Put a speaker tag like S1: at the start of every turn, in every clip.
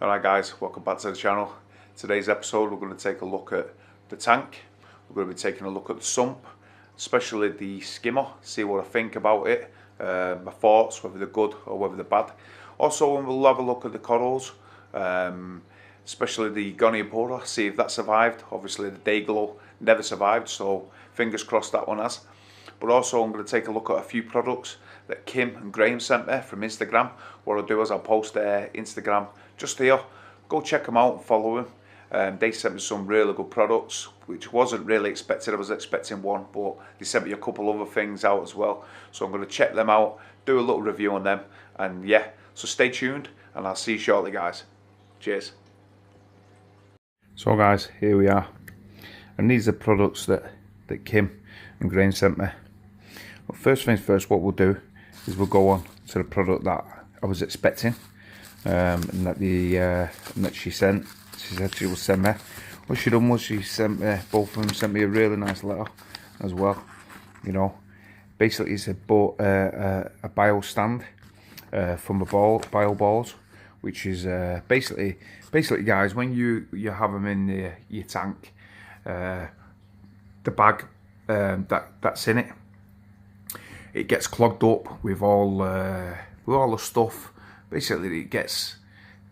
S1: Alright guys, welcome back to the channel. Today's episode we're going to take a look at the tank. We're going to be taking a look at the sump, especially the skimmer, see what I think about it, my thoughts, whether they're good or whether they're bad. Also we'll have a look at the corals, especially the goniopora, see if that survived. Obviously the day glow never survived, so fingers crossed that one has. But also I'm going to take a look at a few products that Kim and Graham sent me from Instagram. What I'll do is I'll post their Instagram just here. Go check them out and follow them. They sent me some really good products, which wasn't really expected. I was expecting one, but they sent me a couple other things out as well. So I'm going to check them out, do a little review on them, and yeah, so stay tuned and I'll see you shortly guys. Cheers. So guys, here we are. And these are products that Kim and Graham sent me. Well, first things first, what we'll do is we'll go on to the product that I was expecting, and that she said she will send me. What she done was she sent me, both of them sent me a really nice letter as well. You know, basically it's a bio stand from bio balls, which is basically guys, when you have them in your tank, the bag that's in it gets clogged up with all the stuff. Basically it gets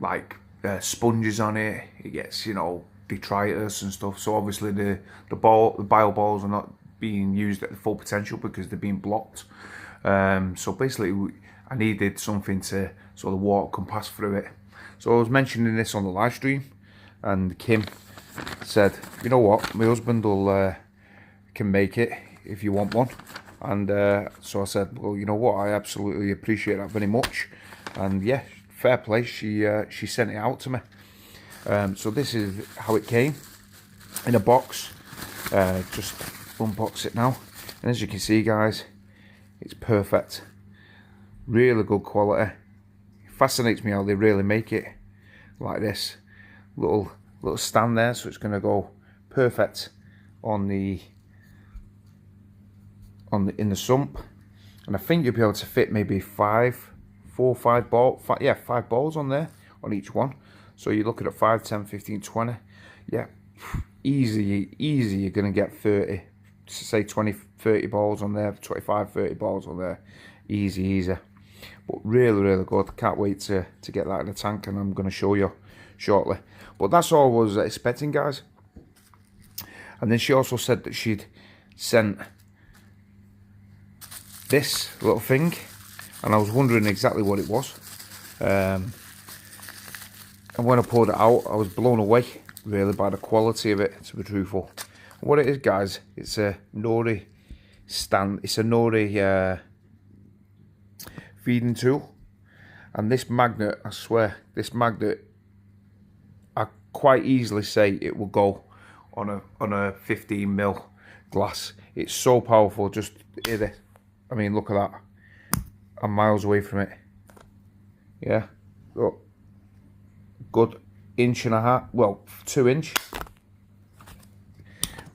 S1: like sponges on it, it gets, you know, detritus and stuff. So obviously the bio balls are not being used at the full potential because they're being blocked. So basically I needed something to, so the water can pass through it. So I was mentioning this on the live stream, and Kim said, you know what, my husband can make it if you want one. And so I said, well, you know what, I absolutely appreciate that very much. And yeah, fair play, she sent it out to me. So this is how it came in a box. Just unbox it now, and as you can see guys, it's perfect, really good quality. It fascinates me how they really make it like this little stand there, so it's going to go perfect on in the sump. And I think you'll be able to fit maybe five balls on there, on each one. So you're looking at 5, 10, 15, 20. Yeah, easy you're going to get 30, say 20, 30 balls on there, 25, 30 balls on there. Easy. But really good. Can't wait to get that in the tank, and I'm going to show you shortly. But that's all I was expecting guys. And then she also said that she'd sent this little thing, and I was wondering exactly what it was. And when I pulled it out, I was blown away really by the quality of it, to be truthful. And what it is guys, it's a Nori stand. It's a Nori feeding tool, and this magnet, I swear, this magnet, I quite easily say it will go on a 15mm glass. It's so powerful. Just hear this. I mean, look at that. I'm miles away from it. Yeah, look, good 1.5 inch, well, 2 inch.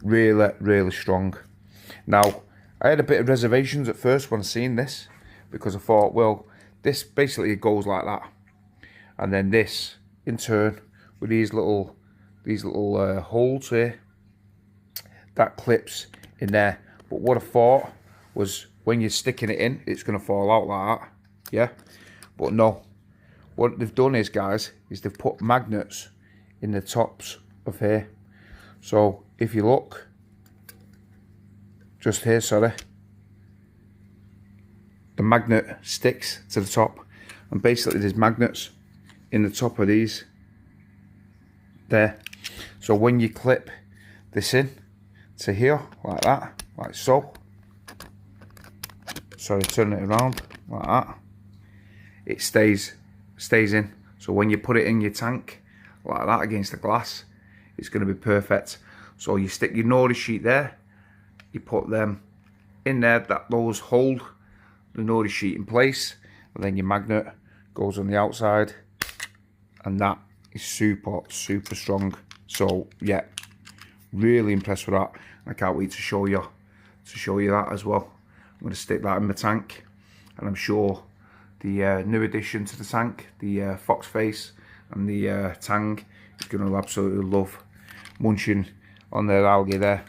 S1: Really strong. Now, I had a bit of reservations at first when I seen this, because I thought, well, this basically goes like that, and then this in turn with these little holes here that clips in there. But what I thought was, when you're sticking it in, it's going to fall out like that. Yeah, but no, what they've done is guys, is they've put magnets in the tops of here. So if you look just here, sorry, the magnet sticks to the top, and basically there's magnets in the top of these there. So when you clip this in to here like that, like so, sorry, turn it around like that, it stays in. So when you put it in your tank like that against the glass, it's going to be perfect. So you stick your Nori sheet there, you put them in there, those hold the Nori sheet in place, and then your magnet goes on the outside, and that is super strong. So yeah, really impressed with that. I can't wait to show you that as well. I'm going to stick that in my tank, and I'm sure the new addition to the tank, the fox face, and the tang is going to absolutely love munching on their algae there.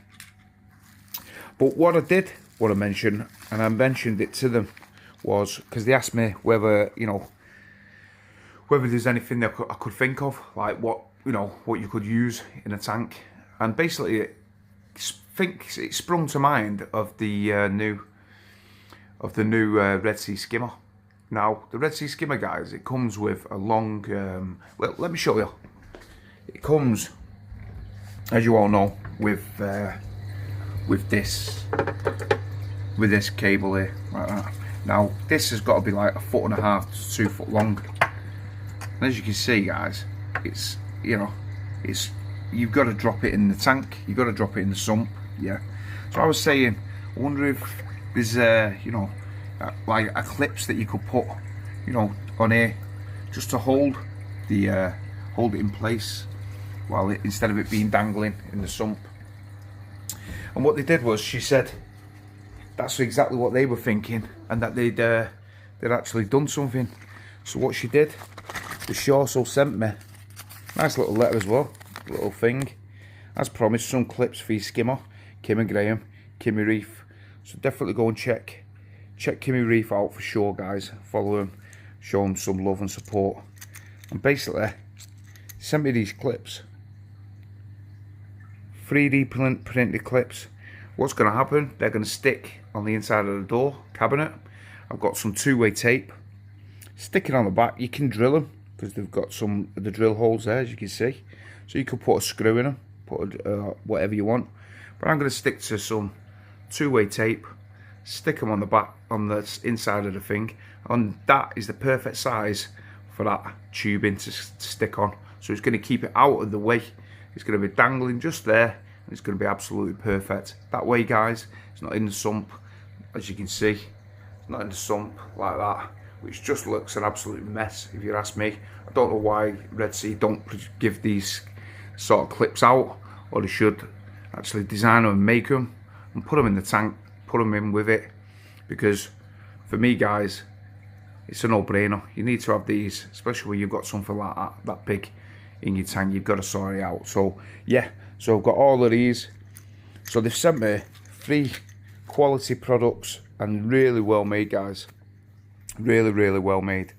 S1: But what I mentioned, and I mentioned it to them, was because they asked me whether, you know, whether there's anything that I could think of, like what you could use in a tank. And basically it sprung to mind of the new Red Sea Skimmer. Now the Red Sea Skimmer, guys, it comes with a long well, let me show you. It comes, as you all know, with this cable here, like that. Now this has got to be like 1.5 to 2 foot long, and as you can see, guys, it's, you know, it's, you've got to drop it in the tank, you've got to drop it in the sump. Yeah, so I was saying, I wonder if there's you know, like a clips that you could put, you know, on here, just to hold it in place while instead of it being dangling in the sump. And what they did was, she said that's exactly what they were thinking, and that they'd actually done something. So what she did was, she also sent me a nice little letter as well, little thing, as promised, some clips for your skimmer, Kim and Graham, Kimmy Reef. So definitely go and check Kimmy Reef out for sure, guys. Follow him, show him some love and support. And basically, sent me these clips, 3D printed clips. What's going to happen, they're going to stick on the inside of the door cabinet. I've got some 2-way tape, stick it on the back. You can drill them because they've got some of the drill holes there, as you can see. So you could put a screw in them, put whatever you want. But I'm going to stick to some 2-way tape, stick them on the back, on the inside of the thing, and that is the perfect size for that tubing to stick on. So it's going to keep it out of the way. It's going to be dangling just there, and it's going to be absolutely perfect. That way, guys, it's not in the sump, as you can see. It's not in the sump like that, which just looks an absolute mess, if you ask me. I don't know why Red Sea don't give these sort of clips out, or they should actually design them and make them and put them in the tank, put them in with it, because for me, guys, it's a no-brainer. You need to have these, especially when you've got something like that big in your tank. You've got to sort it out. So yeah, so I've got all of these. So they've sent me 3 quality products, and really well made, guys. Really well made.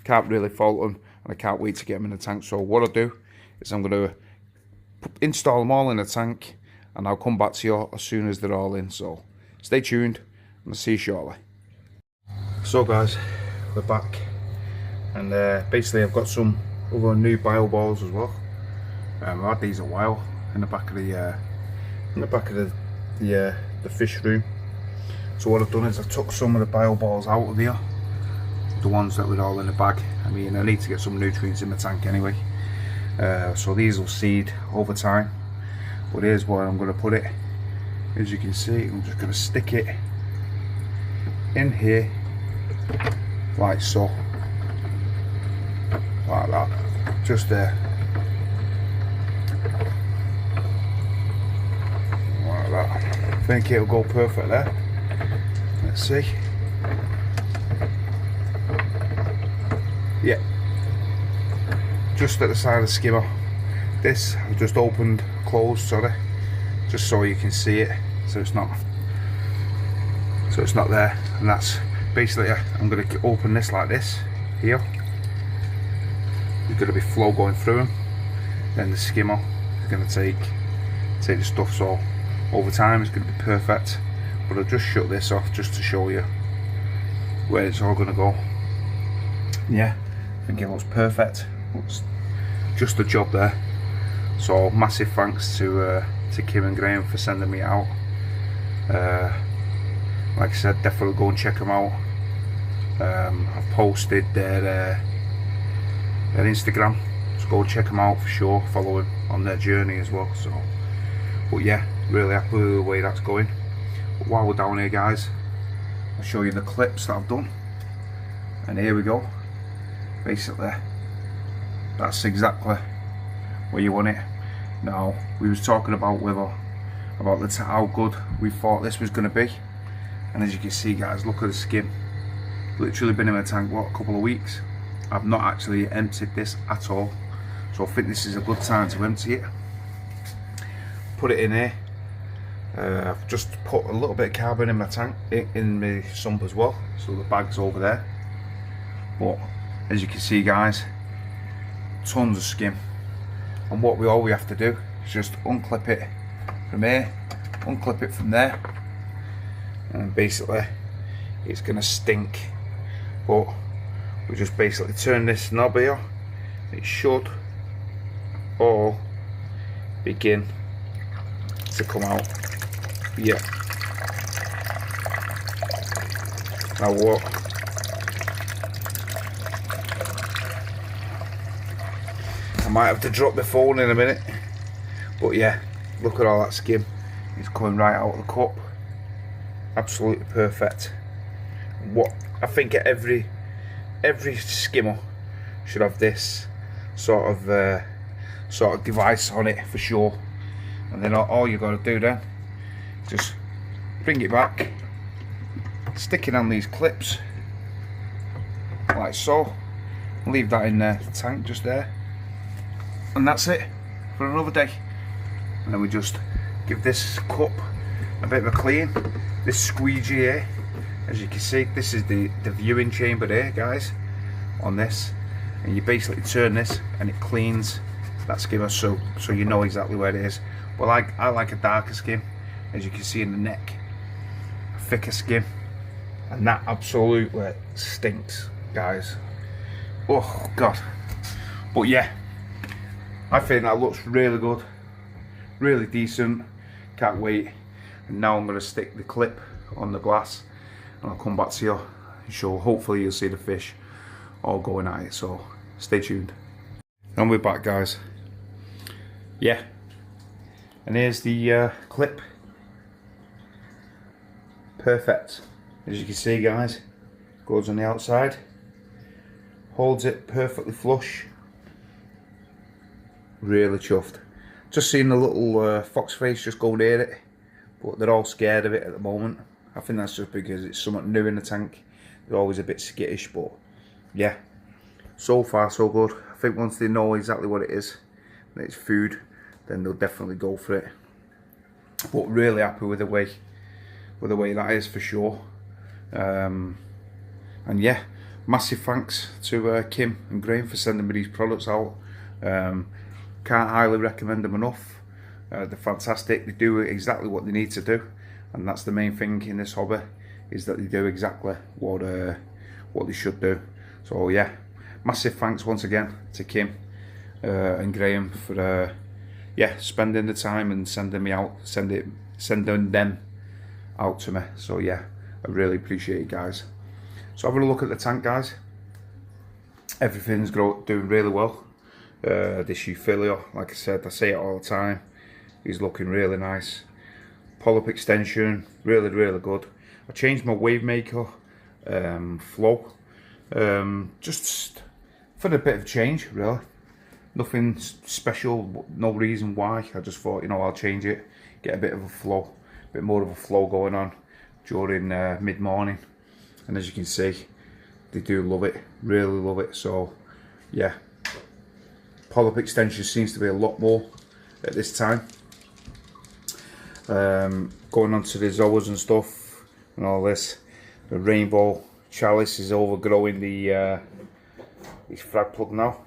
S1: Can't really fault them, and I can't wait to get them in the tank. So what I'll do is I'm going to install them all in the tank, and I'll come back to you as soon as they're all in. So stay tuned, and I'll see you shortly. So guys, we're back, and basically I've got some other new bio balls as well. I've had these a while in the back of the fish room. So what I've done is I took some of the bio balls out of here, the ones that were all in the bag. I mean, I need to get some nutrients in my tank anyway. So these will seed over time. But here's where I'm going to put it. As you can see, I'm just going to stick it in here, like so, like that, just there, like that. I think it'll go perfect there. Let's see. Yeah, just at the side of the skimmer. This I've just opened, closed, sorry, just so you can see it, so it's not there. And that's basically, I'm going to open this like this here. There's going to be flow going through them. Then the skimmer is going to take the stuff. So over time it's going to be perfect. But I'll just shut this off just to show you where it's all going to go. Yeah, I think it looks perfect. Looks just the job there. So massive thanks to Kim and Graham for sending me out. Like I said, definitely go and check them out. I've posted their Instagram, so go check them out for sure. Follow them on their journey as well. So, but yeah, really happy with the way that's going. But while we're down here, guys, I'll show you the clips that I've done. And here we go. Basically, that's exactly where you want it. Now, we was talking about how good we thought this was going to be, and as you can see, guys, look at the skin. Literally been in my tank, what, a couple of weeks. I've not actually emptied this at all. So I think this is a good time to empty it. Put it in here. I've just put a little bit of carbon in my tank, in my sump as well, so the bag's over there. But as you can see guys, tons of skim, and all we have to do is just unclip it from here, unclip it from there, and basically it's gonna stink, but we just basically turn this knob here. It should all begin to come out. Yeah. Now what? I might have to drop the phone in a minute, but yeah, look at all that skim. It's coming right out of the cup. Absolutely perfect. What I think every skimmer should have this sort of device on it for sure. And then all you got to do then, just bring it back, stick it on these clips like so, leave that in the tank just there, and that's it for another day. And then we just give this cup a bit of a clean. This squeegee here, as you can see, this is the viewing chamber there guys on this, and you basically turn this and it cleans that skimmer, so you know exactly where it is. Well, I like a darker skim, as you can see in the neck, a thicker skim, and that absolutely stinks guys. Oh god. But yeah, I think that looks really good, really decent. Can't wait. And now I'm going to stick the clip on the glass, and I'll come back to you and show, hopefully you'll see the fish all going at it, so stay tuned. And we're back guys. Yeah, and here's the clip. Perfect. As you can see guys, goes on the outside, holds it perfectly flush. Really chuffed. Just seen the little fox face just go near it, but they're all scared of it at the moment. I think that's just because it's something new in the tank. They're always a bit skittish, but yeah, so far so good. I think once they know exactly what it is, and it's food, then they'll definitely go for it. But really happy with the way that is for sure. And yeah, massive thanks to Kim and Graham for sending me these products out. Can't highly recommend them enough. They're fantastic. They do exactly what they need to do, and that's the main thing in this hobby, is that they do exactly what they should do. So yeah, massive thanks once again to Kim and Graham for yeah, spending the time and sending them out to me. So yeah, I really appreciate it guys. So having a look at the tank guys, everything's doing really well. This Euphyllia, like I said, I say it all the time, is looking really nice. Polyp extension, really good. I changed my wave maker flow, just for a bit of change really. Nothing special, no reason why. I just thought, you know, I'll change it, get a bit of a flow, a bit more of a flow going on during mid-morning. And as you can see, they do love it, really love it. So yeah, polyp extension seems to be a lot more at this time. Going on to the zoas and stuff and all this. The rainbow chalice is overgrowing the frag plug now.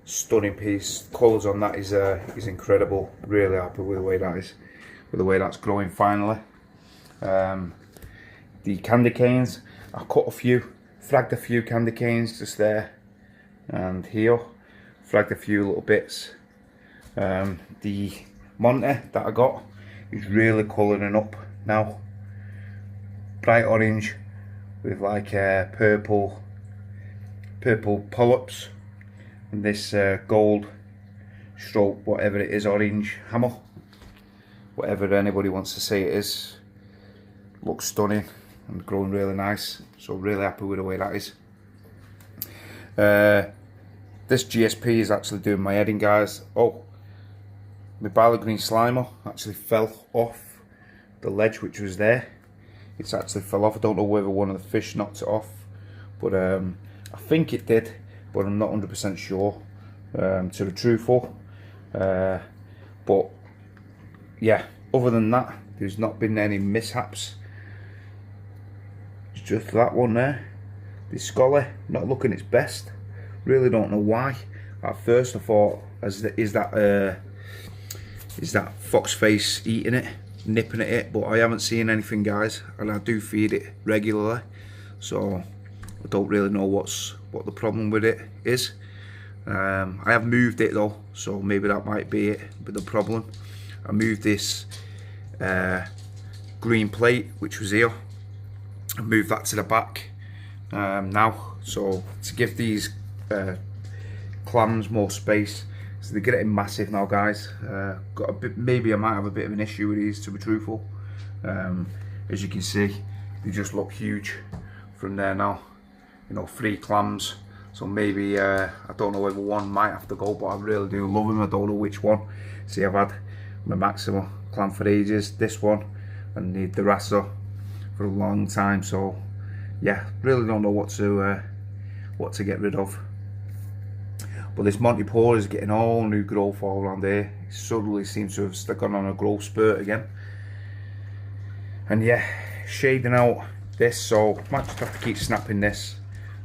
S1: Stunning piece. Colours on that is incredible. Really happy with the way that is, with the way that's growing finally. The candy canes, I cut a few, fragged a few candy canes just there and here, fragged a few little bits. The monitor that I got is really colouring up now, bright orange with like purple polyps, and this gold stroke, whatever it is, orange hammer, whatever anybody wants to say it is. Looks stunning and growing really nice, so really happy with the way that is. This GSP is actually doing my heading guys. Oh, my barley green slimer actually fell off the ledge which was there. It's actually fell off. I don't know whether one of the fish knocked it off, but I think it did, but I'm not 100% sure. to be truthful. But yeah, other than that, there's not been any mishaps. It's just that one there, the Scully, not looking its best. Really don't know why. At first I thought, is that fox face eating it, nipping at it, but I haven't seen anything, guys, and I do feed it regularly, so I don't really know what the problem with it is. I have moved it though, so maybe that might be it, but the problem. I moved this green plate which was here, I moved that to the back now, so to give these clams more space. So they're getting massive now, guys. Got a bit, maybe I might have a bit of an issue with these, to be truthful. As you can see, they just look huge from there now. You know, 3 clams. So maybe I don't know whether one might have to go, but I really do love them. I don't know which one. See, I've had my Maxima clam for ages, this one, and the Durasa for a long time. So yeah, really don't know what to get rid of. But this Goniopora is getting all new growth all around here. It suddenly seems to have gone on a growth spurt again. And yeah, shading out this, so might just have to keep snapping this.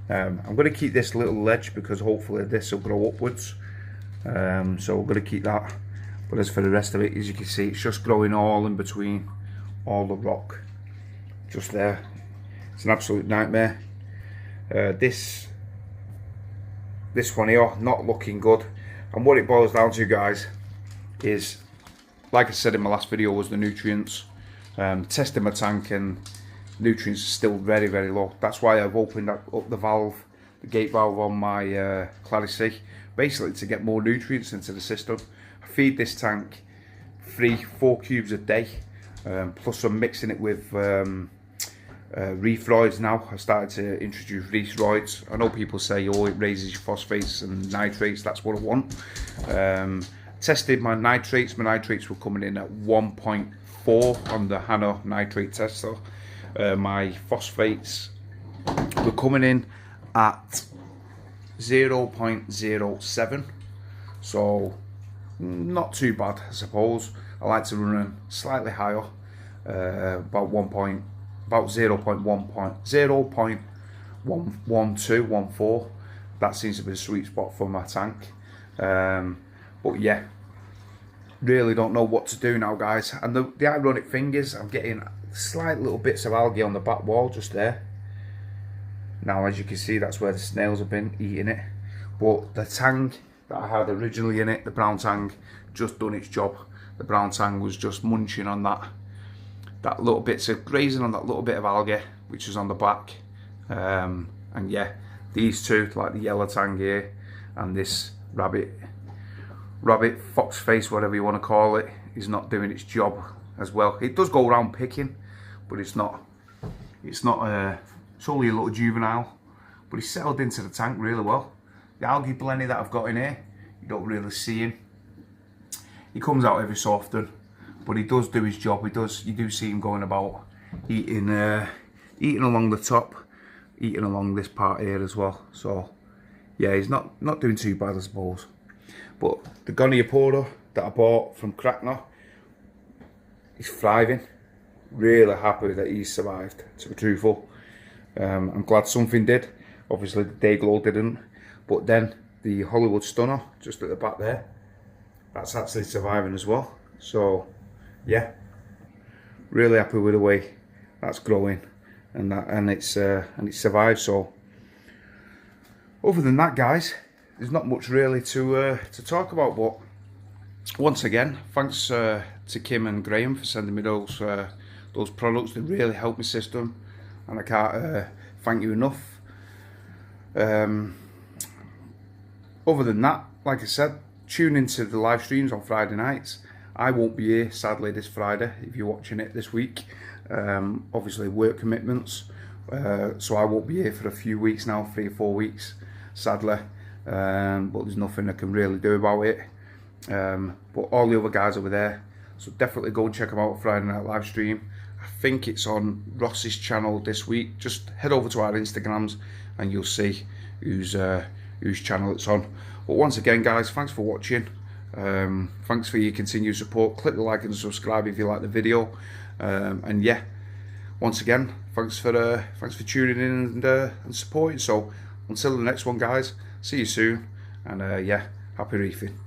S1: I'm going to keep this little ledge because hopefully this will grow upwards. So we're going to keep that. But as for the rest of it, as you can see, it's just growing all in between all the rock. Just there. It's an absolute nightmare. This one here, not looking good. And what it boils down to, guys, is, like I said in my last video, was the nutrients. Testing my tank, and nutrients are still very, very low. That's why I've opened up the valve, the gate valve on my Clarity, basically to get more nutrients into the system. I feed this tank 3-4 cubes a day, plus I'm mixing it with reefroids now. I started to introduce reefroids. I know people say, oh, it raises your phosphates and nitrates. That's what I want. Tested my nitrates. My nitrates were coming in at 1.4 on the Hana nitrate tester. My phosphates were coming in at 0.07. So not too bad, I suppose. I like to run them slightly higher, about 0.1214. That seems to be the sweet spot for my tank. But yeah, really don't know what to do now, guys. And the ironic thing is, I'm getting slight little bits of algae on the back wall just there. Now, as you can see, that's where the snails have been eating it. But the tang that I had originally in it, the brown tang, just done its job. The brown tang was just munching on that little bits of grazing on that little bit of algae which is on the back. And yeah, these two, like the yellow tang here and this rabbit fox face, whatever you want to call it, is not doing its job as well. It does go around picking, but it's only a little juvenile, but he's settled into the tank really well. The algae blenny that I've got in here, you don't really see him. He comes out every so often, but he does do his job. You do see him going about eating along the top, eating along this part here as well. So yeah, he's not doing too bad, I suppose. But the Goniopora that I bought from Crackner, he's thriving. Really happy that he's survived, to be truthful. I'm glad something did. Obviously the Dayglow didn't, but then the Hollywood Stunner just at the back there, that's actually surviving as well. So yeah, really happy with the way that's growing, and it's survived. So other than that, guys, there's not much really to talk about. But once again, thanks to Kim and Graham for sending me those products. They really help my system, and I can't thank you enough. Other than that, like I said, tune into the live streams on Friday nights. I won't be here, sadly, this Friday, if you're watching it this week. Obviously work commitments, so I won't be here for a few weeks now, 3 or 4 weeks, sadly. But there's nothing I can really do about it. But all the other guys over there, so definitely go and check them out, Friday night live stream. I think it's on Ross's channel this week. Just head over to our Instagrams and you'll see whose channel it's on. But once again, guys, thanks for watching. Thanks for your continued support. Click the like and subscribe if you like the video. And yeah, once again, thanks for tuning in and supporting. So until the next one, guys, see you soon. And yeah, happy reefing.